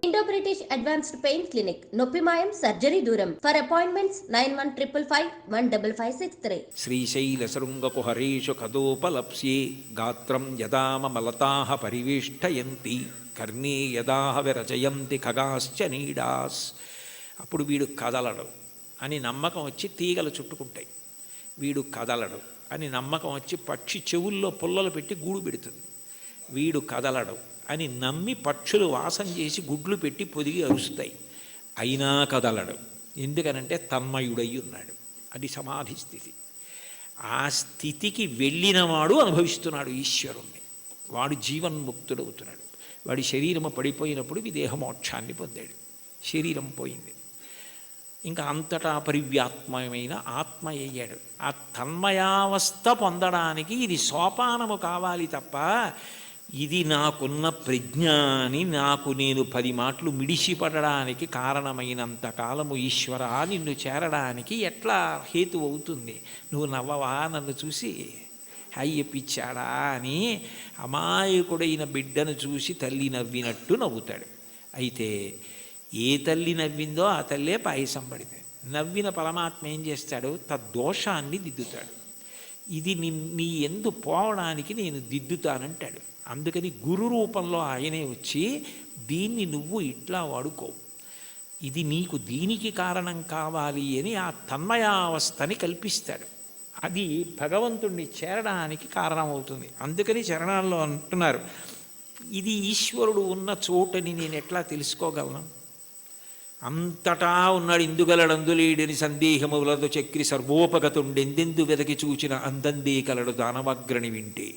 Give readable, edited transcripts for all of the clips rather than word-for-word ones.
Indo-British Advanced Pain Clinic, Noppimayam Surgery Duram. For appointments 9155515563. శ్రీశైలశృంగకుహరేషు కదోపలప్స్యే గాత్రం యదామలతాః పరివేష్టయంతి కర్ణే యదాహ విరచయంతి ఖగాశ్చ నీడాస్. అప్పుడు వీడు కదలడు అని నమ్మకం వచ్చి తీగలు చుట్టుకుంటాయి. వీడు కదలడు అని నమ్మకం వచ్చి పక్షి చెవుల్లో పుల్లలు పెట్టి గూడు పెడుతుంది. వీడు కదలడు అని నమ్మి పక్షులు వాసం చేసి గుడ్లు పెట్టి పొదిగి అరుస్తాయి. అయినా కదలడు, ఎందుకనంటే తన్మయుడై ఉన్నాడు. అది సమాధి స్థితి. ఆ స్థితికి వెళ్ళినవాడు అనుభవిస్తున్నాడు ఈశ్వరుణ్ణి. వాడు జీవన్ముక్తుడవుతున్నాడు. వాడి శరీరము పడిపోయినప్పుడు విదేహమోక్షాన్ని పొందాడు. శరీరం పోయింది, ఇంకా అంతటా పరివ్యాత్మమైన ఆత్మ అయ్యాడు. ఆ తన్మయావస్థ పొందడానికి ఇది సోపానము కావాలి తప్ప ఇది నాకున్న ప్రజ్ఞాని నాకు నేను 10 మాటలు మిడిసిపడడానికి కారణమైనంత కాలము ఈశ్వర నిన్ను చేరడానికి ఎట్లా హేతు అవుతుంది? నువ్వు నవ్వవా నన్ను చూసి? అయ్యపిచ్చాడా అని అమాయకుడైన బిడ్డను చూసి తల్లి నవ్వినట్టు నవ్వుతాడు. అయితే ఏ తల్లి నవ్విందో ఆ తల్లే పాయసం పడింది. నవ్విన పరమాత్మ ఏం చేస్తాడు? తద్దోషాన్ని దిద్దుతాడు. ఇది నీ ఎందు పోవడానికి నేను దిద్దుతానంటాడు. అందుకని గురు రూపంలో ఆయనే వచ్చి దీన్ని నువ్వు ఇట్లా వాడుకో, ఇది నీకు దీనికి కారణం కావాలి అని ఆ తన్మయావస్థని కల్పిస్తాడు. అది భగవంతుణ్ణి చేరడానికి కారణమవుతుంది. అందుకని చరణాల్లో అంటున్నారు, ఇది ఈశ్వరుడు ఉన్న చోటని నేను ఎట్లా తెలుసుకోగలను? అంతటా ఉన్నాడు, ఇందుగలడందులేడని సందేహములతో చక్రి సర్వోపగతుండెందెందు వెదకి చూచిన అందందే కలడు దానవగ్రణి వింటే.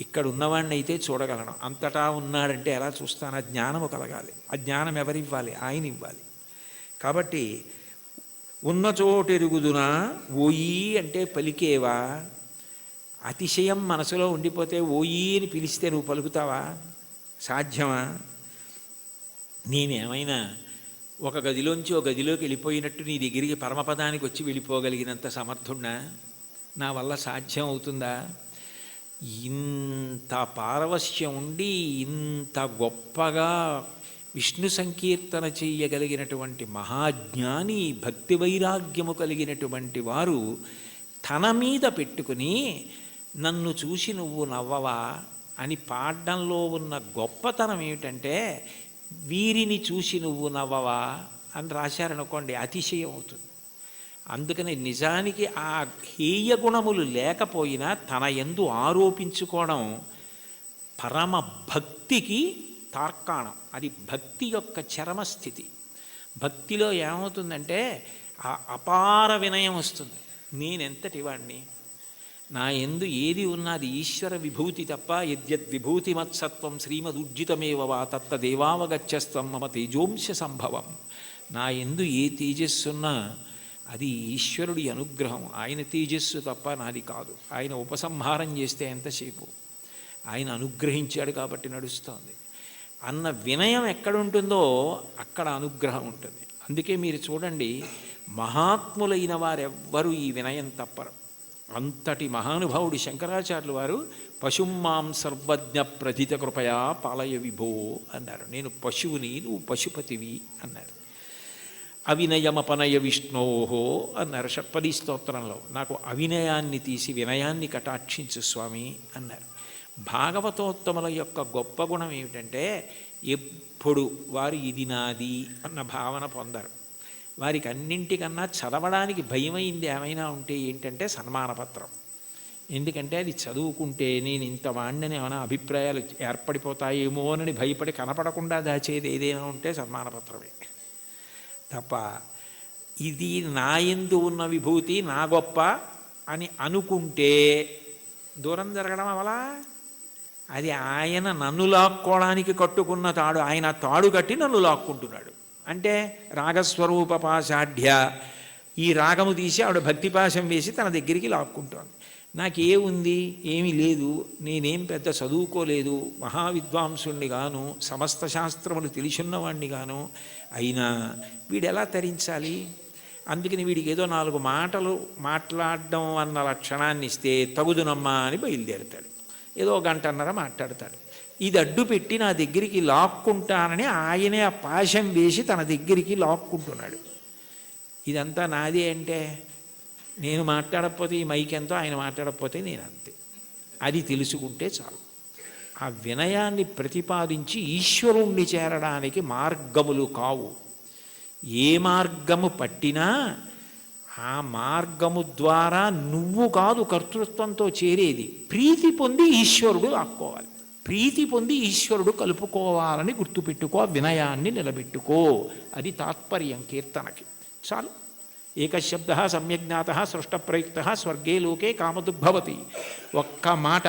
ఇక్కడ ఉన్నవాడిని అయితే చూడగలను, అంతటా ఉన్నాడంటే ఎలా చూస్తాను? ఆ జ్ఞానము కలగాలి. ఆ జ్ఞానం ఎవరివ్వాలి? ఆయన ఇవ్వాలి. కాబట్టి ఉన్న చోటెరుగుదునా ఓయి అంటే పలికేవా? అతిశయం మనసులో ఉండిపోతే ఓయి అని పిలిస్తే నువ్వు పలుకుతావా? సాధ్యమా? నేనేమైనా ఒక గదిలోంచి ఒక గదిలోకి వెళ్ళిపోయినట్టు నీ దగ్గరికి పరమపదానికి వచ్చి వెళ్ళిపోగలిగినంత సమర్థున్నా? నా వల్ల సాధ్యం అవుతుందా? ఇంత పారవశ్యం ఉండి ఇంత గొప్పగా విష్ణు సంకీర్తన చేయగలిగినటువంటి మహాజ్ఞాని, భక్తి వైరాగ్యము కలిగినటువంటి వారు తన మీద పెట్టుకుని నన్ను చూసి నువ్వు నవ్వవా అని పాడడంలో ఉన్న గొప్పతనం ఏమిటంటే, వీరిని చూసి నువ్వు నవ్వవా అని రాశారనుకోండి, అతిశయం అవుతుంది. అందుకని నిజానికి ఆ హేయ గుణములు లేకపోయినా తన యందు ఆరోపించుకోవడం పరమ భక్తికి తార్కాణం. అది భక్తి యొక్క చరమస్థితి. భక్తిలో ఏమవుతుందంటే ఆ అపార వినయం వస్తుంది. నేనెంతటి వాడిని, నా యందు ఏది ఉన్నది ఈశ్వర విభూతి తప్ప. యద్యద్విభూతిమత్సత్వం శ్రీమదుర్జితమేవ వా తత్తదేవావగచ్చస్త్వం మమ తేజోంశ సంభవం. నా యందు ఏ తేజస్సున్నా అది ఈశ్వరుడి అనుగ్రహం. ఆయన తేజస్సు తప్ప నాది కాదు. ఆయన ఉపసంహారం చేస్తే ఎంతసేపు? ఆయన అనుగ్రహించాడు కాబట్టి నడుస్తోంది అన్న వినయం ఎక్కడుంటుందో అక్కడ అనుగ్రహం ఉంటుంది. అందుకే మీరు చూడండి, మహాత్ములైన వారెవ్వరూ ఈ వినయం తప్పరు. అంతటి మహానుభావుడి శంకరాచార్యులు వారు పశుమాం సర్వజ్ఞ ప్రథిత కృపయా పాలయ విభో అన్నారు. నేను పశువుని, నువ్వు పశుపతివి అన్నారు. అవినయమపనయ విష్ణోహో అన్నారు షట్పదీ స్తోత్రంలో. నాకు అవినయాన్ని తీసి వినయాన్ని కటాక్షించు స్వామి అన్నారు. భాగవతోత్తముల యొక్క గొప్ప గుణం ఏమిటంటే ఎప్పుడు వారు ఇది నాది అన్న భావన పొందరు. వారికి అన్నింటికన్నా చదవడానికి భయమైంది ఏమైనా ఉంటే ఏంటంటే సన్మానపత్రం. ఎందుకంటే అది చదువుకుంటే నేను ఇంత వాడిని ఏమైనా అభిప్రాయాలు ఏర్పడిపోతాయేమోనని భయపడి కనపడకుండా దాచేది ఏదైనా ఉంటే సన్మానపత్రమే తప్ప ఇది నా యందు ఉన్న విభూతి నా గొప్ప అని అనుకుంటే దూరం జరగడం అవలా. అది ఆయన నన్ను లాక్కోవడానికి కట్టుకున్న తాడు. ఆయన తాడు కట్టి నన్ను లాక్కుంటున్నాడు. అంటే రాగస్వరూప పాశాఢ్య, ఈ రాగము తీసి ఆవిడ భక్తిపాశం వేసి తన దగ్గరికి లాక్కుంటోంది. నాకే ఉంది? ఏమీ లేదు. నేనేం పెద్ద చదువుకోలేదు, మహావిద్వాంసుణ్ణి గాను, సమస్త శాస్త్రములు తెలిసిన్నవాణ్ణి గాను. అయినా వీడు ఎలా తరించాలి? అందుకని వీడికి ఏదో 4 మాటలు మాట్లాడడం అన్న లక్షణాన్ని ఇస్తే తగుదునమ్మా అని బయలుదేరుతాడు. ఏదో 1 గంటన్నర మాట్లాడతాడు. ఇది అడ్డు పెట్టి నా దగ్గరికి లాక్కుంటానని ఆయనే ఆ పాశం వేసి తన దగ్గరికి లాక్కుంటున్నాడు. ఇదంతా నాదే అంటే నేను మాట్లాడకపోతే ఈ మైక్ ఎంతో, ఆయన మాట్లాడకపోతే నేను అంతే. అది తెలుసుకుంటే చాలు. ఆ వినయాన్ని ప్రతిపాదించి ఈశ్వరుణ్ణి చేరడానికి మార్గములు కావు. ఏ మార్గము పట్టినా ఆ మార్గము ద్వారా నువ్వు కాదు కర్తృత్వంతో చేరేది. ప్రీతి పొంది ఈశ్వరుడు లాక్కోవాలి, ప్రీతి పొంది ఈశ్వరుడు కలుపుకోవాలని గుర్తుపెట్టుకో, వినయాన్ని నిలబెట్టుకో. అది తాత్పర్యం కీర్తనకి. చాలు. ఏకశబ్ద సమ్యజ్ఞాత సృష్టప్రయుక్త స్వర్గే లోకే కామదుగ్భవతి. ఒక్క మాట